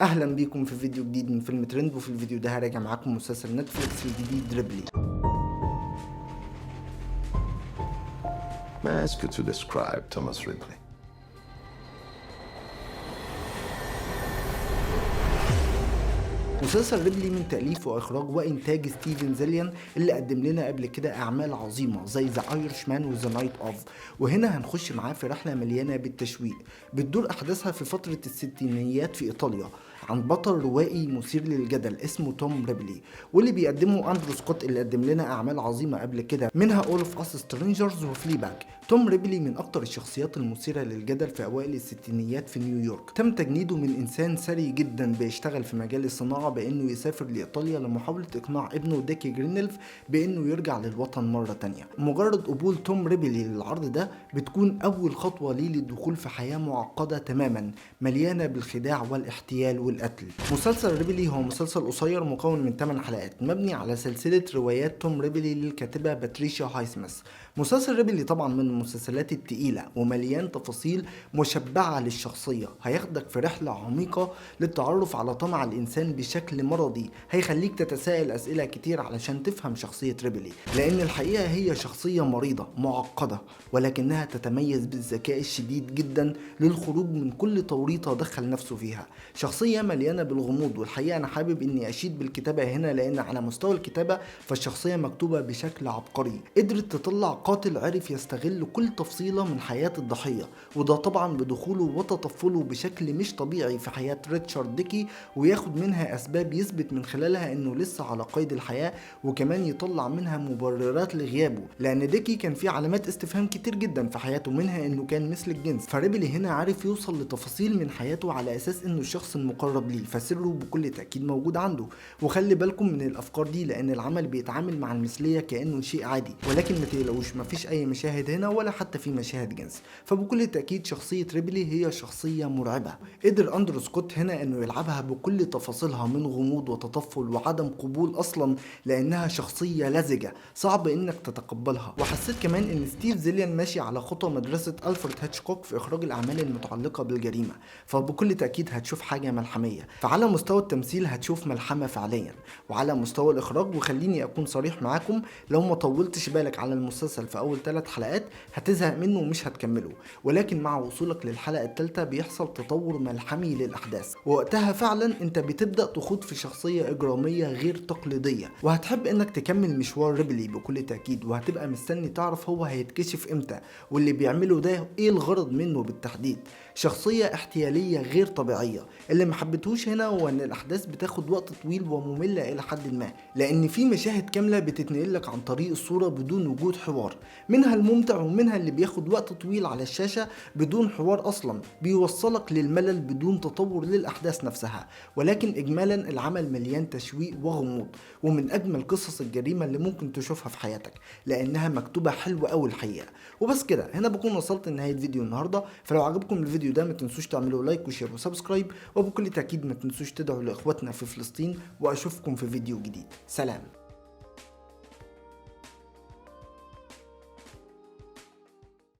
اهلا بيكم في فيديو جديد من فيلم ترند، وفي الفيديو ده هراجع معاكم مسلسل نتفليكس الجديد ريبلي. May I ask you to describe Thomas Ridley? مسلسل ريبلي من تأليف وإخراج وإنتاج ستيفن زيليان اللي قدم لنا قبل كده أعمال عظيمة زي ذا ايرشمان وذا نايت اوف، وهنا هنخش معاه في رحلة مليانة بالتشويق بتدور أحداثها في فترة الستينيات في إيطاليا عن بطل روائي مثير للجدل اسمه توم ريبلي، واللي بيقدمه أندرو سكوت اللي قدم لنا أعمال عظيمة قبل كده منها أول اوف اس سترينجرز وفليباك. توم ريبلي من أكتر الشخصيات المثيرة للجدل في أوائل الستينيات في نيويورك. تم تجنيده من إنسان ثري جدا بيشتغل في مجال الصناعة بانه يسافر لايطاليا لمحاولة اقناع ابنه ديكي جرينلف بانه يرجع للوطن مرة تانية. مجرد قبول توم ريبلي للعرض ده بتكون اول خطوة ليه للدخول في حياة معقدة تماما مليانة بالخداع والاحتيال والقتل. مسلسل ريبلي هو مسلسل قصير مكون من 8 حلقات مبني على سلسلة روايات توم ريبلي للكاتبة باتريشيا هايسمس. مسلسل ريبلي طبعا من المسلسلات التقيلة ومليان تفاصيل مشبعة للشخصية، هياخدك في رحلة عميقة للتعرف على طمع الإنسان بشكل مرضي، هيخليك تتساءل أسئلة كتير علشان تفهم شخصية ريبلي، لأن الحقيقة هي شخصية مريضة معقدة ولكنها تتميز بالذكاء الشديد جدا للخروج من كل توريطة دخل نفسه فيها. شخصية مليانة بالغموض، والحقيقة أنا حابب إني أشيد بالكتابة هنا لأن على مستوى الكتابة فالشخصية مكتوبة بشكل عبقري، قدرت تطلع قاتل عرف يستغل كل تفصيلة من حياة الضحية، وده طبعا بدخوله وتطفله بشكل مش طبيعي في حياة ريتشارد ديكي وياخد منها أسباب يثبت من خلالها إنه لسه على قيد الحياة، وكمان يطلع منها مبررات لغيابه لأن ديكي كان فيه علامات استفهام كتير جدا في حياته منها إنه كان مثل الجنس. فريبلي هنا عارف يوصل لتفاصيل من حياته على أساس إنه الشخص المقرب ليه، فسره بكل تأكيد موجود عنده. وخلي بالكم من الأفكار دي لأن العمل بيتعامل مع المثلية كأنه شيء عادي، ولكن ما تقلقوش مفيش أي مشاهد هنا ولا حتى في مشاهد جنس. فبكل تأكيد شخصية ريبلي هي شخصية مرعبة، قدر أندرو سكوت هنا إنه يلعبها بكل تفاصيلها من غموض وتطفل وعدم قبول أصلا لأنها شخصية لزجة صعب إنك تتقبلها. وحسيت كمان إن ستيف زيليان ماشي على خطى مدرسة ألفريد هيتشكوك في إخراج الأعمال المتعلقة بالجريمة، فبكل تأكيد هتشوف حاجة ملحمية. فعلى مستوى التمثيل هتشوف ملحمة فعليا، وعلى مستوى الإخراج وخليني أكون صريح معاكم لو ما طولتش بالك على المسلسل في أول 3 حلقات هتزهق منه ومش هتكمله، ولكن مع وصولك للحلقة الثالثة بيحصل تطور ملحمي للأحداث، ووقتها فعلا انت بتبدأ تخوض في شخصية إجرامية غير تقليدية، وهتحب انك تكمل مشوار ريبلي بكل تأكيد، وهتبقى مستني تعرف هو هيتكشف امتى واللي بيعمله ده ايه الغرض منه بالتحديد. شخصية احتيالية غير طبيعية. اللي محبتهوش هنا هو ان الأحداث بتاخد وقت طويل ومملة إلى حد ما، لأن في مشاهد كاملة بتتنقلك عن طريق الصورة بدون وجود حوار، منها الممتع ومنها اللي بياخد وقت طويل على الشاشة بدون حوار أصلا بيوصلك للملل بدون تطور للأحداث نفسها. ولكن إجمالا العمل مليان تشويق وغموض، ومن أجمل قصص الجريمة اللي ممكن تشوفها في حياتك لأنها مكتوبة حلوة أوي الحقيقة. وبس كده هنا بكون وصلت لنهاية فيديو النهاردة، فلو عجبكم الفيديو ده ما تنسوش تعملوا لايك وشير وسبسكرايب، وبكل تأكيد ما تنسوش تدعوا لإخواتنا في فلسطين، وأشوفكم في فيديو جديد. سلام.